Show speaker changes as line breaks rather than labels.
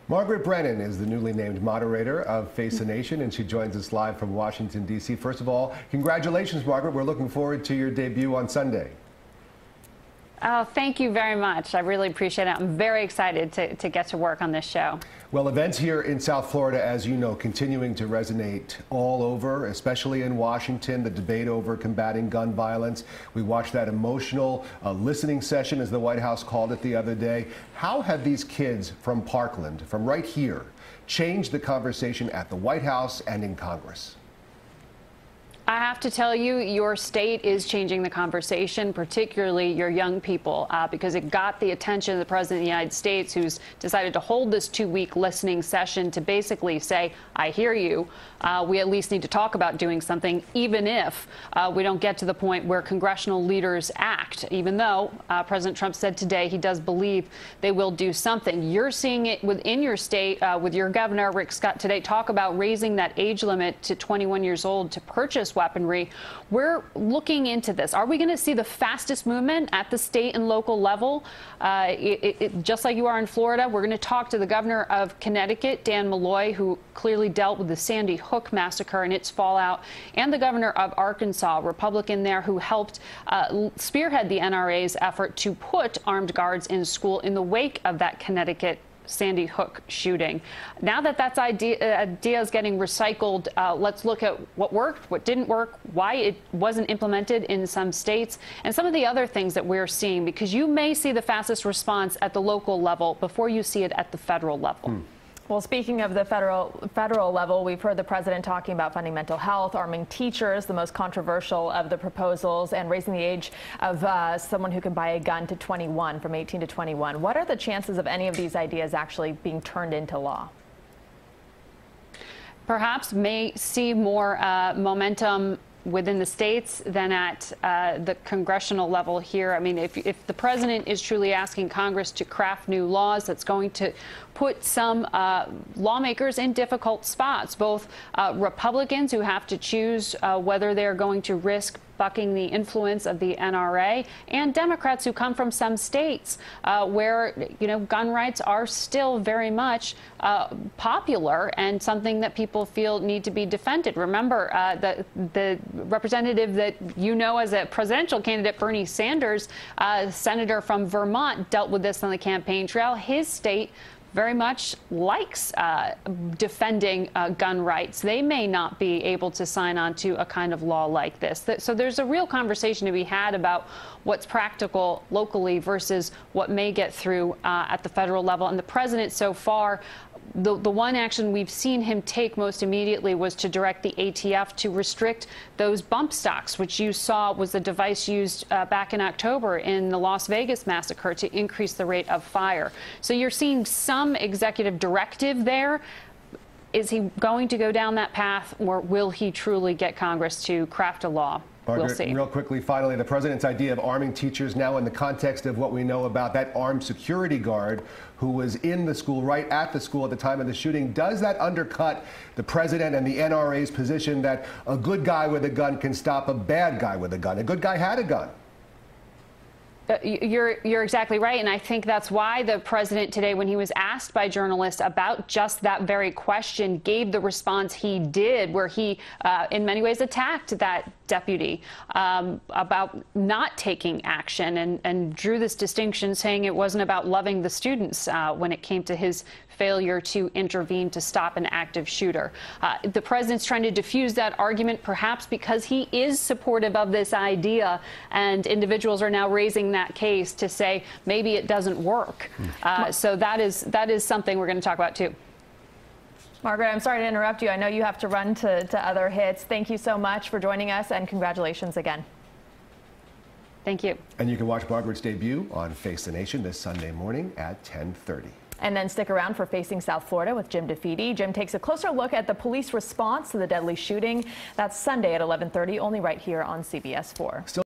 Margaret Brennan is the newly named moderator of Face the Nation, and she joins us live from Washington, D.C. First of all, congratulations, Margaret. We're looking forward to your debut on Sunday.
Oh, thank you very much. I really appreciate it. I'm very excited to get to work on this show.
Well, events here in South Florida, as you know, continuing to resonate all over, especially in Washington, the debate over combating gun violence. We watched that emotional listening session, as the White House called it the other day. How have these kids from Parkland, from right here, changed the conversation at the White House and in Congress?
I have to tell you, your state is changing the conversation, particularly your young people, because it got the attention of the President of the United States, who's decided to hold this 2-week listening session to basically say, I hear you. We at least need to talk about doing something, even if we don't get to the point where congressional leaders act, even though President Trump said today he does believe they will do something. You're seeing it within your state with your governor, Rick Scott, today talk about raising that age limit to 21 years old to purchase weaponry. We're looking into this. Are we going to see the fastest movement at the state and local level? Just like you are in Florida, we're going to talk to the governor of Connecticut, Dan Malloy, who clearly dealt with the Sandy Hook massacre and its fallout, and the governor of Arkansas, Republican there, who helped spearhead the NRA's effort to put armed guards in school in the wake of that Connecticut Sandy Hook shooting. Now that idea is getting recycled, let's look at what worked, what didn't work, why it wasn't implemented in some states, and some of the other things that we're seeing, because you may see the fastest response at the local level before you see it at the federal level.
Well, speaking of the federal level, we've heard the president talking about funding mental health, arming teachers, the most controversial of the proposals, and raising the age of someone who can buy a gun to 21, from 18 to 21. What are the chances of any of these ideas actually being turned into law?
Perhaps may see more momentum within the states than at the congressional level here. I mean, if the president is truly asking Congress to craft new laws, that's going to put some lawmakers in difficult spots, both Republicans who have to choose whether they're going to risk bucking the influence of the NRA, and Democrats who come from some states where, you know, gun rights are still very much popular and something that people feel need to be defended. Remember, the representative that you know as a presidential candidate, Bernie Sanders, senator from Vermont, dealt with this on the campaign trail. His state very much likes defending gun rights. They may not be able to sign on to a kind of law like this. So there's a real conversation to be had about what's practical locally versus what may get through at the federal level. And the president so far, the one action we've seen him take most immediately was to direct the ATF to restrict those bump stocks, which you saw was the device used back in October in the Las Vegas massacre to increase the rate of fire. So you're seeing some executive directive there. Is he going to go down that path, or will he truly get Congress to craft a law?
Margaret,
we'll see.
Real quickly, finally, the president's idea of arming teachers now in the context of what we know about that armed security guard who was in the school, right at the school at the time of the shooting. Does that undercut the president and the NRA's position that a good guy with a gun can stop a bad guy with a gun? A good guy had a gun.
You're exactly right, and I think that's why the president today, when he was asked by journalists about just that very question, gave the response he did, where he, in many ways, attacked that deputy about not taking action and drew this distinction, saying it wasn't about loving the students when it came to his failure to intervene to stop an active shooter. The president's trying to diffuse that argument, perhaps because he is supportive of this idea, and individuals are now raising that case to say maybe it doesn't work. So that is something we're going to talk about too.
Margaret, I'm sorry to interrupt you. I know you have to run to other hits. Thank you so much for joining us, and congratulations again.
Thank you.
And you can watch Margaret's debut on Face the Nation this Sunday morning at 10:30.
And then stick around for Facing South Florida with Jim DeFede. Jim takes a closer look at the police response to the deadly shooting. That's Sunday at 11:30, only right here on CBS 4.